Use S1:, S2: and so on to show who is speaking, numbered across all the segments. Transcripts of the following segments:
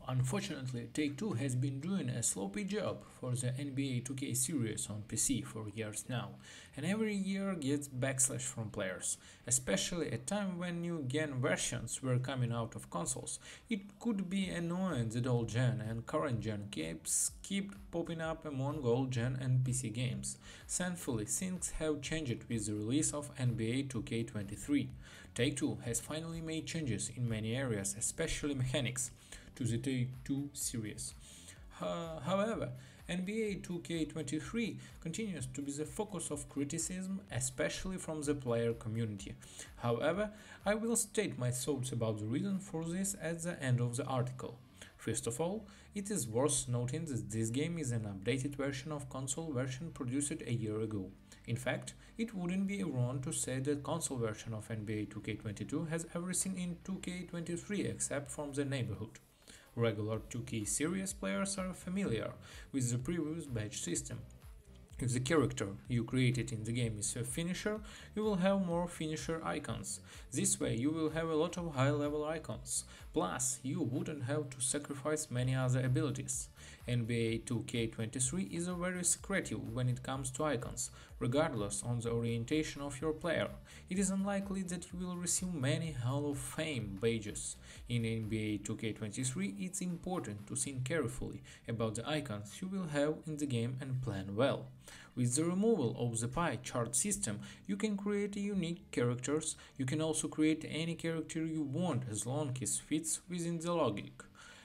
S1: Unfortunately, Take-Two has been doing a sloppy job for the NBA 2K series on PC for years now, and every year gets backslash from players, especially at a time when new gen versions were coming out of consoles. It could be annoying that old gen and current gen games keep popping up among old gen and PC games. Thankfully, things have changed with the release of NBA 2K23. Take-Two has finally made changes in many areas, especially mechanics, to the Take-Two series. However, NBA 2K23 continues to be the focus of criticism, especially from the player community. However, I will state my thoughts about the reason for this at the end of the article. First of all, it is worth noting that this game is an updated version of console version produced a year ago. In fact, it wouldn't be wrong to say that console version of NBA 2K22 has everything in 2K23 except from the neighborhood. Regular 2K series players are familiar with the previous badge system. If the character you created in the game is a finisher, you will have more finisher icons. This way you will have a lot of high-level icons. Plus, you wouldn't have to sacrifice many other abilities. NBA 2K23 is very secretive when it comes to icons, regardless on the orientation of your player. It is unlikely that you will receive many Hall of Fame badges. In NBA 2K23, it's important to think carefully about the icons you will have in the game and plan well. With the removal of the pie chart system, you can create unique characters. You can also create any character you want as long as it fits within the logic.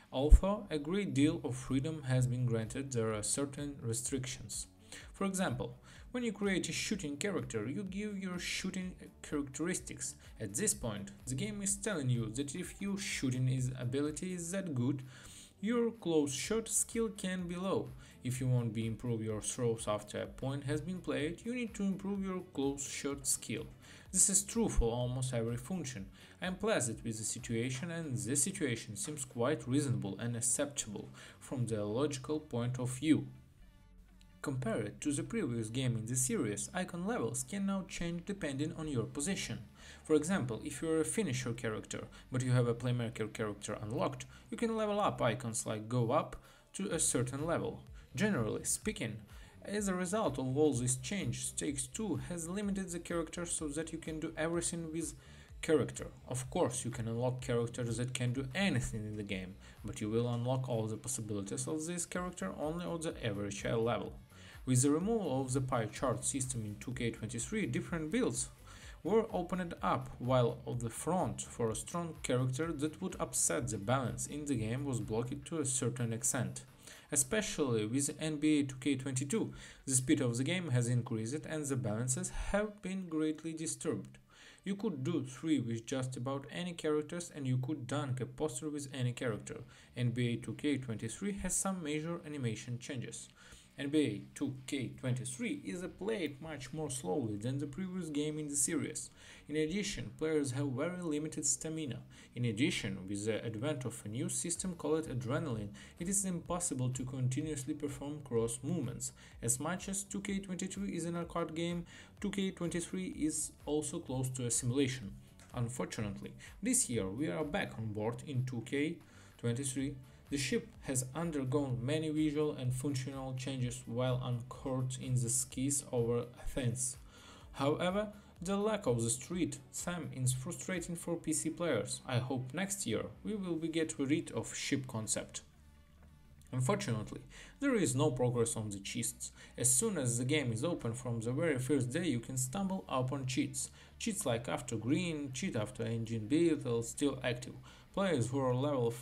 S1: Although a great deal of freedom has been granted, there are certain restrictions. For example, when you create a shooting character, you give your shooting characteristics. At this point, the game is telling you that if your shooting ability is that good, your close shot skill can be low. If you want to improve your throws after a point has been played, you need to improve your close shot skill. This is true for almost every function. I am pleased with the situation, and this situation seems quite reasonable and acceptable from the logical point of view. Compared to the previous game in the series, icon levels can now change depending on your position. For example, if you are a finisher character, but you have a playmaker character unlocked, you can level up icons like go up to a certain level. Generally speaking, as a result of all this change, Take-Two has limited the characters so that you can do everything with character. Of course, you can unlock characters that can do anything in the game, but you will unlock all the possibilities of this character only at the average level. With the removal of the pie chart system in 2K23, different builds were opened up, while on the front for a strong character that would upset the balance in the game was blocked to a certain extent. Especially with NBA 2K22, the speed of the game has increased and the balances have been greatly disturbed. You could do 3 with just about any characters and you could dunk a poster with any character. NBA 2K23 has some major animation changes. NBA 2K23 is played much more slowly than the previous game in the series. In addition, players have very limited stamina. In addition, with the advent of a new system called Adrenaline, it is impossible to continuously perform cross movements. As much as 2K22 is an arcade game, 2K23 is also close to a simulation. Unfortunately, this year we are back on board in 2K23. The ship has undergone many visual and functional changes while anchored in the skies over Athens. However, the lack of the street theme is frustrating for PC players. I hope next year we will get rid of ship concept. Unfortunately, there is no progress on the cheats. As soon as the game is open from the very first day, you can stumble upon cheats. Cheats like after green, cheat after engine build are still active. Players who are level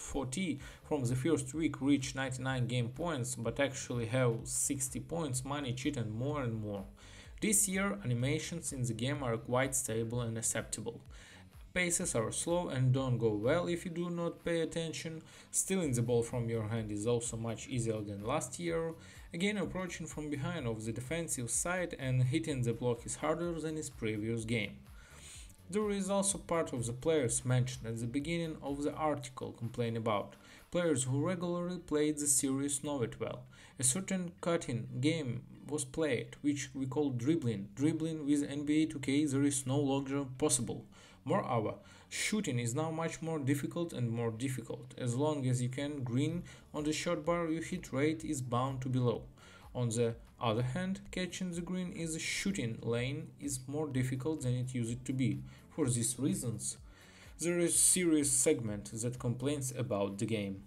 S1: 40 from the first week reach 99 game points but actually have 60 points, money, cheat and more. This year animations in the game are quite stable and acceptable. Paces are slow and don't go well if you do not pay attention. Stealing the ball from your hand is also much easier than last year. Again, approaching from behind of the defensive side and hitting the block is harder than its previous game. There is also part of the players mentioned at the beginning of the article complain about. Players who regularly played the series know it well. A certain cutting game was played, which we call dribbling. Dribbling with NBA 2K there is no longer possible. Moreover, Shooting is now much more difficult and more difficult. As long as you can green on the shot bar, your hit rate is bound to be low. On the other hand, catching the green in the shooting lane is more difficult than it used to be. For these reasons, there is a serious segment that complains about the game.